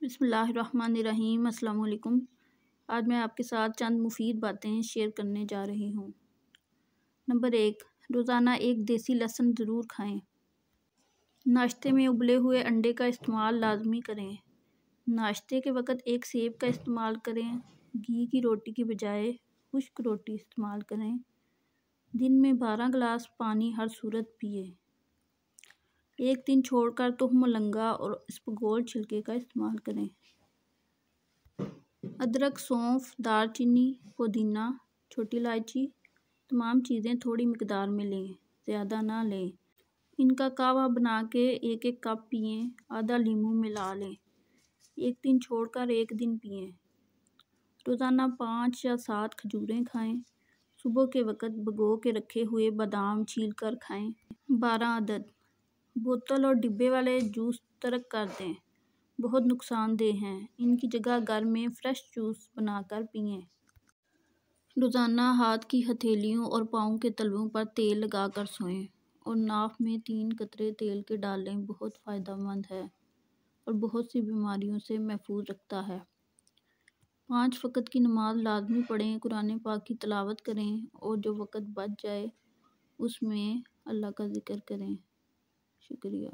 بسم اللہ الرحمن الرحیم۔ السلام علیکم۔ آج میں آپ کے ساتھ چند مفید باتیں شیئر کرنے جا رہی ہوں۔ نمبر 1، روزانہ ایک دیسی لہسن ضرور کھائیں۔ ناشتے میں ابلے ہوئے انڈے کا استعمال لازمی کریں۔ ناشتے کے وقت ایک سیب کا استعمال کریں۔ گھی کی روٹی کی بجائے خشک روٹی استعمال کریں۔ دن میں 12 گلاس پانی ہر صورت پئیں۔ ایک دن چھوڑ کر تخم مرلنگا اور اسپغول چھلکے کا استعمال کریں۔ ادرک، سونف، دار چینی، پودینہ، چھوٹی الائچی تمام چیزیں تھوڑی مقدار میں لیں، زیادہ نہ لیں۔ ان کا قہوہ بنا کے ایک کپ پئیں، آدھا لیموں ملا لیں۔ ایک دن چھوڑ کر ایک دن پئیں۔ روزانہ 5 یا 7 کھجوریں کھائیں۔ صبح کے وقت بھگو کے رکھے ہوئے بادام چھیل کر کھائیں۔ 12 عدد۔ بوتل اور ڈبے والے جوس ترک کر دیں، بہت نقصان دہ ہیں۔ ان کی جگہ گھر میں فریش جوس بنا کر پئیں۔ روزانہ ہاتھ کی ہتھیلیوں اور پاؤں کے تلووں پر تیل لگا کر سوئیں اور ناک میں 3 قطرے تیل کے ڈالیں، بہت فائدہ مند ہے اور بہت سی بیماریوں سے محفوظ رکھتا ہے۔ 5 وقت کی نماز لازمی پڑھیں، قرآن پاک کی تلاوت کریں اور جو وقت بچ جائے اس میں اللہ کا ذکر کریں۔ شکریہ۔